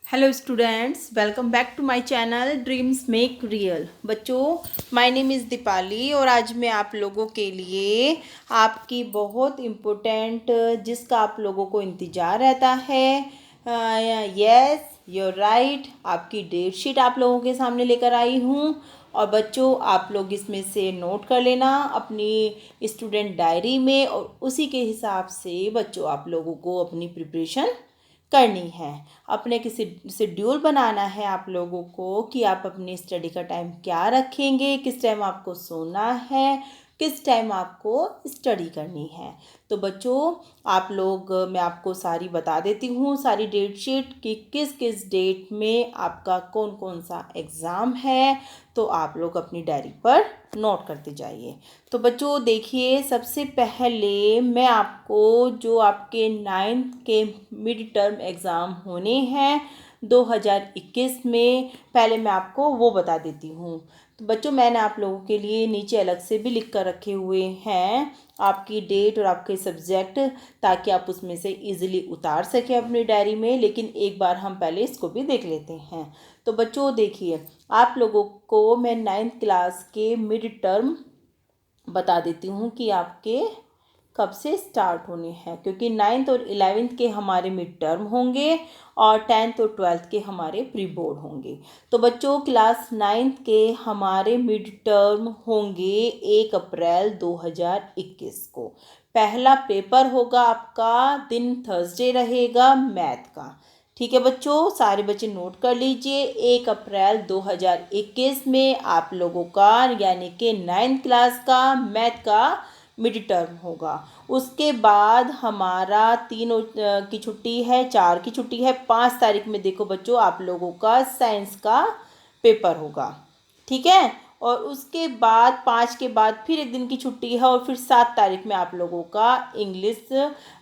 Hello students, welcome back to my channel dreams make real. बच्चों, my name is Deepali और आज मैं आप लोगों के लिए आपकी बहुत इम्पोर्टेंट जिसका आप लोगों को इंतज़ार रहता है, यस यूर राइट, आपकी डेट शीट आप लोगों के सामने लेकर आई हूँ। और बच्चों, आप लोग इसमें से नोट कर लेना अपनी स्टूडेंट डायरी में, और उसी के हिसाब से बच्चों आप लोगों को अपनी प्रिपरेशन करनी है। अपने किसी शेड्यूल बनाना है आप लोगों को कि आप अपनी स्टडी का टाइम क्या रखेंगे, किस टाइम आपको सोना है, किस टाइम आपको स्टडी करनी है। तो बच्चों, आप लोग मैं आपको सारी बता देती हूँ, सारी डेट शीट कि किस किस डेट में आपका कौन कौन सा एग्ज़ाम है। तो आप लोग अपनी डायरी पर नोट करते जाइए। तो बच्चों देखिए, सबसे पहले मैं आपको जो आपके 9th के मिड टर्म एग्ज़ाम होने हैं 2021 में, पहले मैं आपको वो बता देती हूँ। तो बच्चों, मैंने आप लोगों के लिए नीचे अलग से भी लिख कर रखे हुए हैं आपकी डेट और आपके सब्जेक्ट, ताकि आप उसमें से इजीली उतार सकें अपनी डायरी में। लेकिन एक बार हम पहले इसको भी देख लेते हैं। तो बच्चों देखिए, आप लोगों को मैं 9th क्लास के मिड टर्म बता देती हूँ कि आपके कब से स्टार्ट होने हैं, क्योंकि 9th और 11th के हमारे मिड टर्म होंगे और 10th और 12th के हमारे प्री बोर्ड होंगे। तो बच्चों, क्लास 9th के हमारे मिड टर्म होंगे 1 अप्रैल 2021 को। पहला पेपर होगा आपका, दिन थर्सडे रहेगा मैथ का। ठीक है बच्चों, सारे बच्चे नोट कर लीजिए। 1 अप्रैल 2021 में आप लोगों का यानी कि 9th क्लास का मैथ का मिड टर्म होगा। उसके बाद हमारा 3 की छुट्टी है, 4 की छुट्टी है, 5 तारीख में देखो बच्चों आप लोगों का साइंस का पेपर होगा। ठीक है, और उसके बाद 5 के बाद फिर एक दिन की छुट्टी है, और फिर 7 तारीख में आप लोगों का इंग्लिश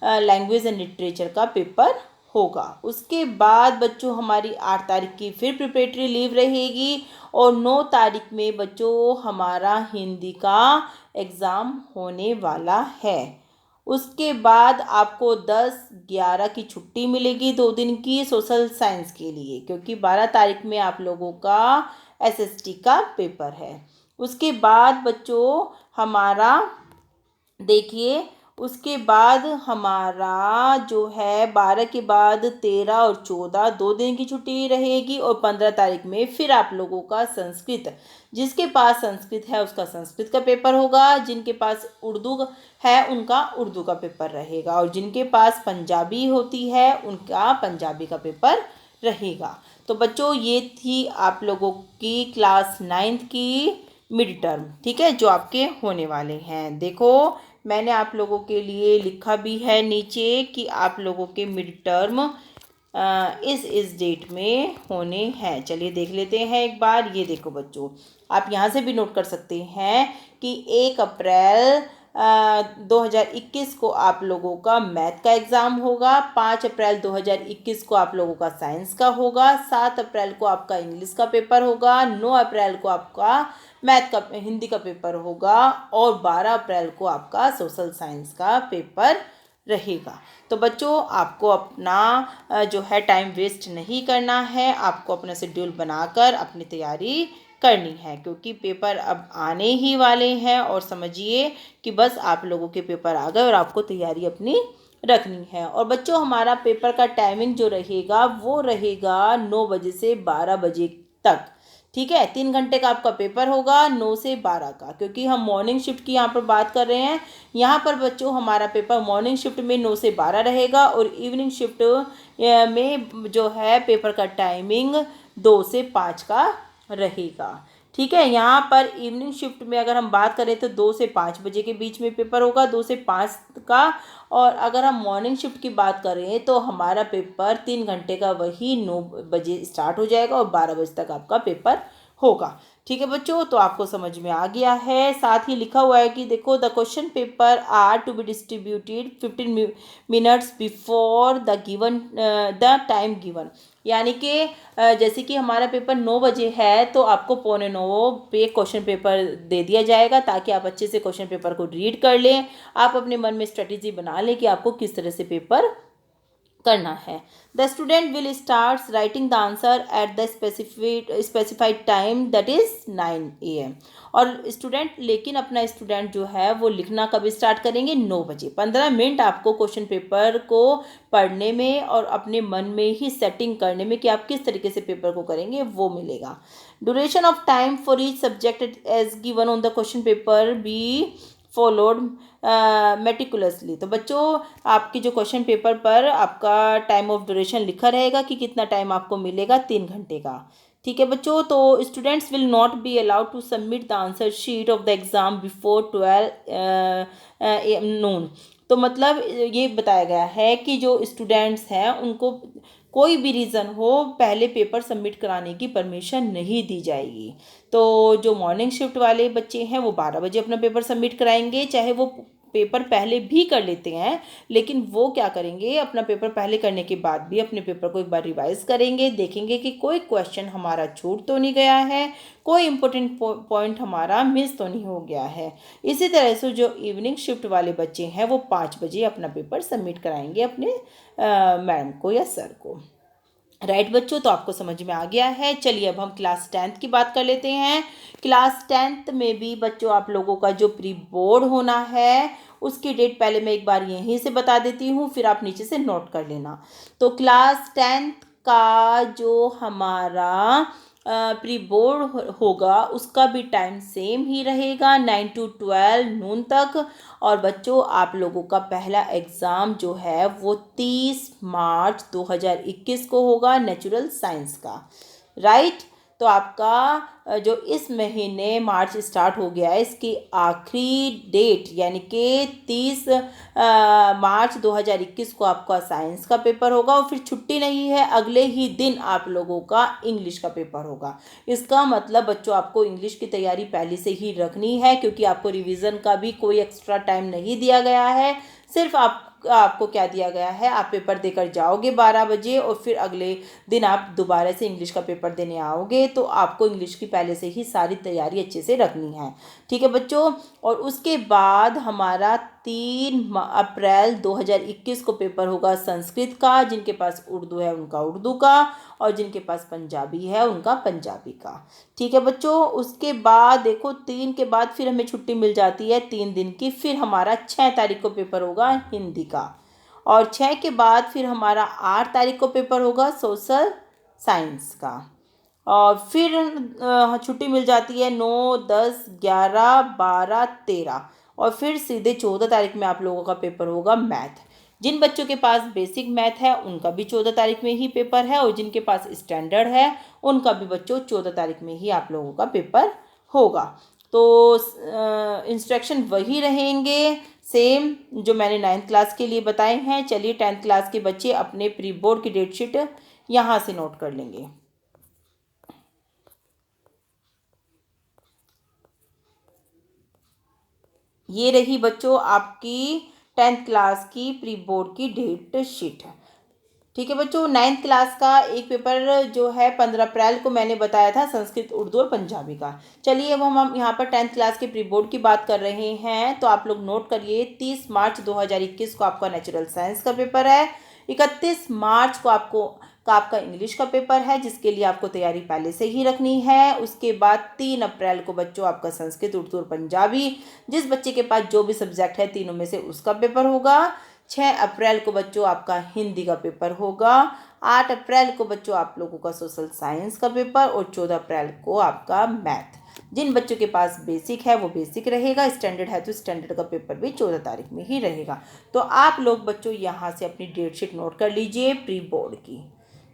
लैंग्वेज एंड लिटरेचर का पेपर होगा। उसके बाद बच्चों हमारी 8 तारीख की फिर प्रिपरेटरी लीव रहेगी, और 9 तारीख में बच्चों हमारा हिंदी का एग्ज़ाम होने वाला है। उसके बाद आपको 10-11 की छुट्टी मिलेगी, 2 दिन की सोशल साइंस के लिए, क्योंकि 12 तारीख में आप लोगों का एसएसटी का पेपर है। उसके बाद बच्चों हमारा देखिए, उसके बाद हमारा जो है 12 के बाद 13 और 14 2 दिन की छुट्टी रहेगी, और 15 तारीख में फिर आप लोगों का संस्कृत, जिसके पास संस्कृत है उसका संस्कृत का पेपर होगा, जिनके पास उर्दू है उनका उर्दू का पेपर रहेगा, और जिनके पास पंजाबी होती है उनका पंजाबी का पेपर रहेगा। तो बच्चों, ये थी आप लोगों की क्लास 9th की मिड टर्म, ठीक है, जो आपके होने वाले हैं। देखो, मैंने आप लोगों के लिए लिखा भी है नीचे कि आप लोगों के मिड टर्म इस डेट में होने हैं। चलिए देख लेते हैं एक बार। ये देखो बच्चों, आप यहाँ से भी नोट कर सकते हैं कि 1 अप्रैल 2021 को आप लोगों का मैथ का एग्ज़ाम होगा, 5 अप्रैल 2021 को आप लोगों का साइंस का होगा, 7 अप्रैल को आपका इंग्लिश का पेपर होगा, 9 अप्रैल को आपका मैथ का हिंदी का पेपर होगा, और 12 अप्रैल को आपका सोशल साइंस का पेपर रहेगा। तो बच्चों, आपको अपना जो है टाइम वेस्ट नहीं करना है, आपको अपना शेड्यूल बनाकर अपनी तैयारी करनी है, क्योंकि पेपर अब आने ही वाले हैं। और समझिए कि बस आप लोगों के पेपर आ गए और आपको तैयारी अपनी रखनी है। और बच्चों, हमारा पेपर का टाइमिंग जो रहेगा वो रहेगा 9 बजे से 12 बजे तक। ठीक है, 3 घंटे का आपका पेपर होगा, 9 से 12 का, क्योंकि हम मॉर्निंग शिफ्ट की यहाँ पर बात कर रहे हैं। यहाँ पर बच्चों हमारा पेपर मॉर्निंग शिफ्ट में 9 से 12 रहेगा, और इवनिंग शिफ्ट में जो है पेपर का टाइमिंग 2 से 5 का रहेगा। ठीक है, यहाँ पर इवनिंग शिफ्ट में अगर हम बात करें तो 2 से 5 बजे के बीच में पेपर होगा, 2 से 5 का। और अगर हम मॉर्निंग शिफ्ट की बात करें तो हमारा पेपर 3 घंटे का वही 9 बजे स्टार्ट हो जाएगा, और 12 बजे तक आपका पेपर होगा। ठीक है बच्चों, तो आपको समझ में आ गया है। साथ ही लिखा हुआ है कि देखो, the question paper are to be distributed 15 minutes before the given the time given, यानी कि जैसे कि हमारा पेपर 9 बजे है तो आपको 8:45 पे क्वेश्चन पेपर दे दिया जाएगा, ताकि आप अच्छे से क्वेश्चन पेपर को रीड कर लें, आप अपने मन में स्ट्रेटेजी बना लें कि आपको किस तरह से पेपर करना है। The student will start writing the answer at the specified time that is 9 AM। और स्टूडेंट लेकिन अपना स्टूडेंट जो है वो लिखना कब स्टार्ट करेंगे, 9 बजे। 15 मिनट आपको क्वेश्चन पेपर को पढ़ने में और अपने मन में ही सेटिंग करने में कि आप किस तरीके से पेपर को करेंगे वो मिलेगा। Duration of time for each subject as given on the question paper be followed meticulously. तो बच्चों आपकी जो क्वेश्चन पेपर पर आपका टाइम ऑफ ड्यूरेशन लिखा रहेगा कि कितना टाइम आपको मिलेगा, 3 घंटे का। ठीक है बच्चों, तो students will not be allowed to submit the answer sheet of the exam before 12 noon. तो मतलब ये बताया गया है कि जो स्टूडेंट्स हैं उनको कोई भी रीज़न हो पहले पेपर सबमिट कराने की परमिशन नहीं दी जाएगी। तो जो मॉर्निंग शिफ्ट वाले बच्चे हैं वो 12 बजे अपना पेपर सबमिट कराएंगे, चाहे वो पेपर पहले भी कर लेते हैं, लेकिन वो क्या करेंगे, अपना पेपर पहले करने के बाद भी अपने पेपर को एक बार रिवाइज करेंगे, देखेंगे कि कोई क्वेश्चन हमारा छूट तो नहीं गया है, कोई इंपॉर्टेंट पॉइंट हमारा मिस तो नहीं हो गया है। इसी तरह से जो इवनिंग शिफ्ट वाले बच्चे हैं वो 5 बजे अपना पेपर सबमिट कराएंगे अपने मैडम को या सर को। राइट बच्चों, तो आपको समझ में आ गया है। चलिए अब हम क्लास 10th की बात कर लेते हैं। क्लास 10th में भी बच्चों आप लोगों का जो प्री बोर्ड होना है उसकी डेट पहले मैं एक बार यहीं से बता देती हूँ, फिर आप नीचे से नोट कर लेना। तो क्लास 10th का जो हमारा प्री बोर्ड होगा उसका भी टाइम सेम ही रहेगा, 9 to 12 नून तक। और बच्चों आप लोगों का पहला एग्ज़ाम जो है वो 30 मार्च 2021 को होगा, नेचुरल साइंस का। राइट, तो आपका जो इस महीने मार्च स्टार्ट हो गया है इसकी आखिरी डेट यानी कि 30 मार्च 2021 को आपका साइंस का पेपर होगा, और फिर छुट्टी नहीं है, अगले ही दिन आप लोगों का इंग्लिश का पेपर होगा। इसका मतलब बच्चों आपको इंग्लिश की तैयारी पहले से ही रखनी है, क्योंकि आपको रिवीजन का भी कोई एक्स्ट्रा टाइम नहीं दिया गया है। सिर्फ आपको क्या दिया गया है, आप पेपर देकर जाओगे 12 बजे और फिर अगले दिन आप दोबारा से इंग्लिश का पेपर देने आओगे, तो आपको इंग्लिश की पहले से ही सारी तैयारी अच्छे से रखनी है। ठीक है बच्चों, और उसके बाद हमारा 3 अप्रैल 2021 को पेपर होगा संस्कृत का। जिनके पास उर्दू है उनका उर्दू का, और जिनके पास पंजाबी है उनका पंजाबी का। ठीक है बच्चों, उसके बाद देखो 3 के बाद फिर हमें छुट्टी मिल जाती है 3 दिन की। फिर हमारा 6 तारीख को पेपर होगा हिंदी का, और 6 के बाद फिर हमारा 8 तारीख को पेपर होगा सोशल साइंस का। और फिर छुट्टी मिल जाती है 9, 10, 11, 12, 13, और फिर सीधे 14 तारीख में आप लोगों का पेपर होगा मैथ। जिन बच्चों के पास बेसिक मैथ है उनका भी 14 तारीख में ही पेपर है, और जिनके पास स्टैंडर्ड है उनका भी बच्चों 14 तारीख में ही आप लोगों का पेपर होगा। तो इंस्ट्रक्शन वही रहेंगे सेम जो मैंने 9th क्लास के लिए बताए हैं। चलिए 10th क्लास के बच्चे अपने प्री बोर्ड की डेटशीट यहाँ से नोट कर लेंगे। ये रही बच्चों आपकी 10th क्लास की प्री बोर्ड की डेट शीट। ठीक है बच्चों, 9th क्लास का एक पेपर जो है 15 अप्रैल को मैंने बताया था, संस्कृत, उर्दू और पंजाबी का। चलिए अब हम यहाँ पर 10th क्लास के प्री बोर्ड की बात कर रहे हैं, तो आप लोग नोट करिए 30 मार्च 2021 को आपका नेचुरल साइंस का पेपर है। 31 मार्च को आपका इंग्लिश का पेपर है, जिसके लिए आपको तैयारी पहले से ही रखनी है। उसके बाद 3 अप्रैल को बच्चों आपका संस्कृत, उर्दू और पंजाबी, जिस बच्चे के पास जो भी सब्जेक्ट है तीनों में से उसका पेपर होगा। 6 अप्रैल को बच्चों आपका हिंदी का पेपर होगा। 8 अप्रैल को बच्चों आप लोगों का सोशल साइंस का पेपर, और 14 अप्रैल को आपका मैथ। जिन बच्चों के पास बेसिक है वो बेसिक रहेगा, स्टैंडर्ड है तो स्टैंडर्ड का पेपर भी 14 तारीख में ही रहेगा। तो आप लोग बच्चों यहाँ से अपनी डेटशीट नोट कर लीजिए प्री बोर्ड की।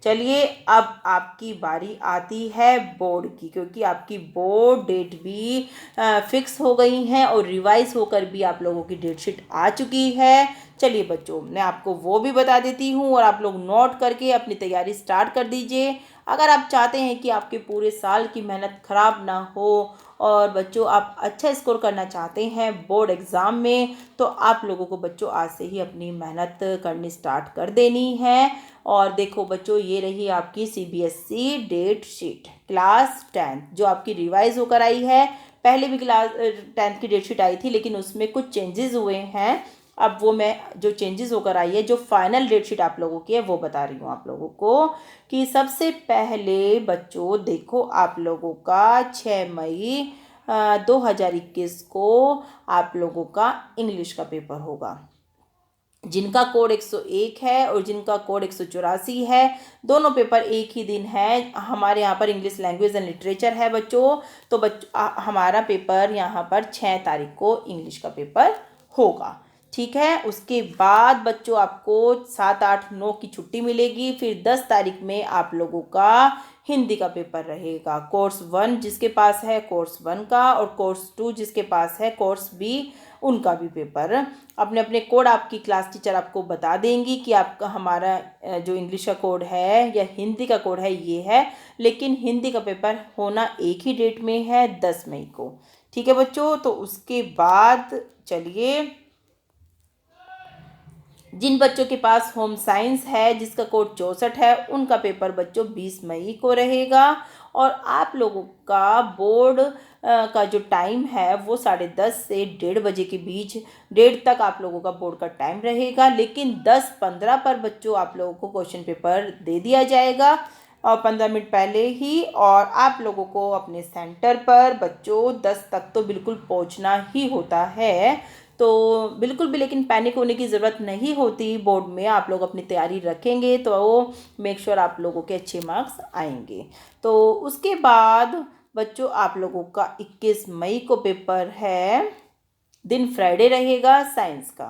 चलिए अब आपकी बारी आती है बोर्ड की, क्योंकि आपकी बोर्ड डेट भी फिक्स हो गई हैं और रिवाइज होकर भी आप लोगों की डेटशीट आ चुकी है। चलिए बच्चों मैं आपको वो भी बता देती हूँ, और आप लोग नोट करके अपनी तैयारी स्टार्ट कर दीजिए। अगर आप चाहते हैं कि आपके पूरे साल की मेहनत ख़राब ना हो और बच्चों आप अच्छा स्कोर करना चाहते हैं बोर्ड एग्ज़ाम में, तो आप लोगों को बच्चों आज से ही अपनी मेहनत करनी स्टार्ट कर देनी है। और देखो बच्चों ये रही आपकी CBSE date sheet class 10th जो आपकी रिवाइज होकर आई है। पहले भी क्लास 10th की डेट शीट आई थी, लेकिन उसमें कुछ चेंजेस हुए हैं। अब वो मैं जो चेंजेस होकर आई है, जो फाइनल डेट शीट आप लोगों की है वो बता रही हूँ आप लोगों को। कि सबसे पहले बच्चों देखो, आप लोगों का 6 मई 2021 को आप लोगों का इंग्लिश का पेपर होगा। जिनका कोड 101 है और जिनका कोड 184 है, दोनों पेपर एक ही दिन है। हमारे यहाँ पर इंग्लिश लैंग्वेज एंड लिटरेचर है बच्चों। तो हमारा पेपर यहाँ पर 6 तारीख को इंग्लिश का पेपर होगा। ठीक है। उसके बाद बच्चों आपको 7, 8, 9 की छुट्टी मिलेगी। फिर 10 तारीख में आप लोगों का हिंदी का पेपर रहेगा। कोर्स 1 जिसके पास है कोर्स 1 का, और कोर्स 2 जिसके पास है कोर्स बी, उनका भी पेपर। अपने अपने कोड आपकी क्लास टीचर आपको बता देंगी कि आपका हमारा जो इंग्लिश का कोड है या हिंदी का कोड है ये है। लेकिन हिंदी का पेपर होना एक ही डेट में है, 10 मई को। ठीक है बच्चों। तो उसके बाद चलिए, जिन बच्चों के पास होम साइंस है जिसका कोड 64 है, उनका पेपर बच्चों 20 मई को रहेगा। और आप लोगों का बोर्ड का जो टाइम है वो 10:30 से 1:30 के बीच, 1:30 तक आप लोगों का बोर्ड का टाइम रहेगा। लेकिन 10:15 पर बच्चों आप लोगों को क्वेश्चन पेपर दे दिया जाएगा, और 15 मिनट पहले ही। और आप लोगों को अपने सेंटर पर बच्चों 10 तक तो बिल्कुल पहुंचना ही होता है। तो बिल्कुल भी लेकिन पैनिक होने की ज़रूरत नहीं होती। बोर्ड में आप लोग अपनी तैयारी रखेंगे तो मेक श्योर आप लोगों के अच्छे मार्क्स आएंगे। तो उसके बाद बच्चों आप लोगों का 21 मई को पेपर है, दिन फ्राइडे रहेगा, साइंस का।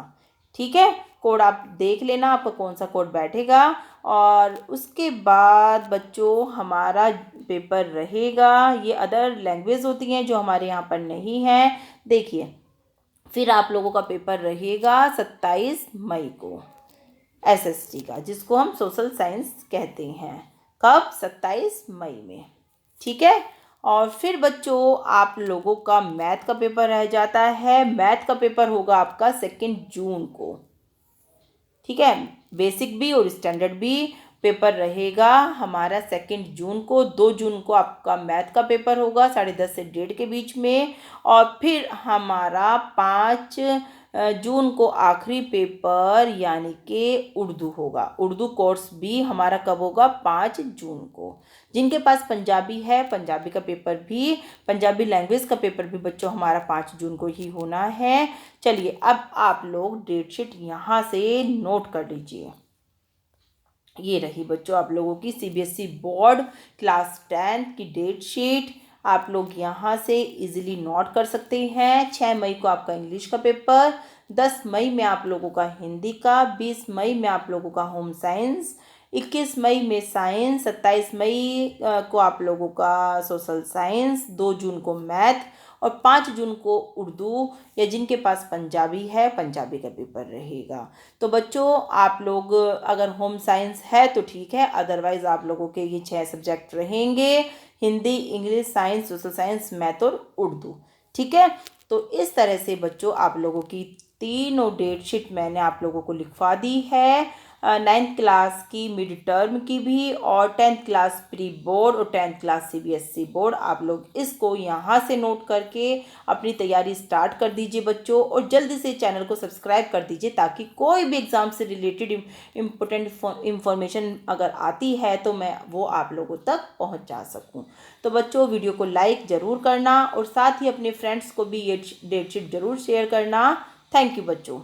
ठीक है। कोड आप देख लेना आपका कौन सा कोड बैठेगा। और उसके बाद बच्चों हमारा पेपर रहेगा, ये अदर लैंग्वेज होती हैं जो हमारे यहाँ पर नहीं है। देखिए, फिर आप लोगों का पेपर रहेगा 27 मई को, एसएसटी का, जिसको हम सोशल साइंस कहते हैं। कब? 27 मई में। ठीक है। और फिर बच्चों आप लोगों का मैथ का पेपर रह जाता है। मैथ का पेपर होगा आपका 2 जून को। ठीक है। बेसिक भी और स्टैंडर्ड भी पेपर रहेगा हमारा 2 जून को। 2 जून को आपका मैथ का पेपर होगा 10:30 से 1:30 के बीच में। और फिर हमारा 5 जून को आखिरी पेपर यानी कि उर्दू होगा। उर्दू कोर्स भी हमारा कब होगा? 5 जून को। जिनके पास पंजाबी है, पंजाबी का पेपर भी, पंजाबी लैंग्वेज का पेपर भी बच्चों हमारा 5 जून को ही होना है। चलिए, अब आप लोग डेट शीट यहाँ से नोट कर लीजिए। ये रही बच्चों आप लोगों की सीबीएसई बोर्ड क्लास 10 की डेट शीट। आप लोग यहाँ से इजीली नोट कर सकते हैं। 6 मई को आपका इंग्लिश का पेपर, 10 मई में आप लोगों का हिंदी का, 20 मई में आप लोगों का होम साइंस, 21 मई में साइंस, 27 मई को आप लोगों का सोशल साइंस, 2 जून को मैथ, और 5 जून को उर्दू या जिनके पास पंजाबी है पंजाबी का पेपर रहेगा। तो बच्चों आप लोग अगर होम साइंस है तो ठीक है, अदरवाइज आप लोगों के ये 6 सब्जेक्ट रहेंगे, Hindi, English, science, social science, math और उर्दू। ठीक है। तो इस तरह से बच्चों आप लोगों की तीनों डेट शीट मैंने आप लोगों को लिखवा दी है। 9th क्लास की मिड टर्म की भी, और 10th क्लास प्री बोर्ड, और 10th क्लास सीबीएसई बोर्ड। आप लोग इसको यहाँ से नोट करके अपनी तैयारी स्टार्ट कर दीजिए बच्चों। और जल्दी से चैनल को सब्सक्राइब कर दीजिए ताकि कोई भी एग्ज़ाम से रिलेटेड इम्पोर्टेंट इंफॉर्मेशन अगर आती है तो मैं वो आप लोगों तक पहुँचा सकूँ। तो बच्चों वीडियो को लाइक ज़रूर करना और साथ ही अपने फ्रेंड्स को भी ये डेट शीट ज़रूर शेयर करना। थैंक यू बच्चों।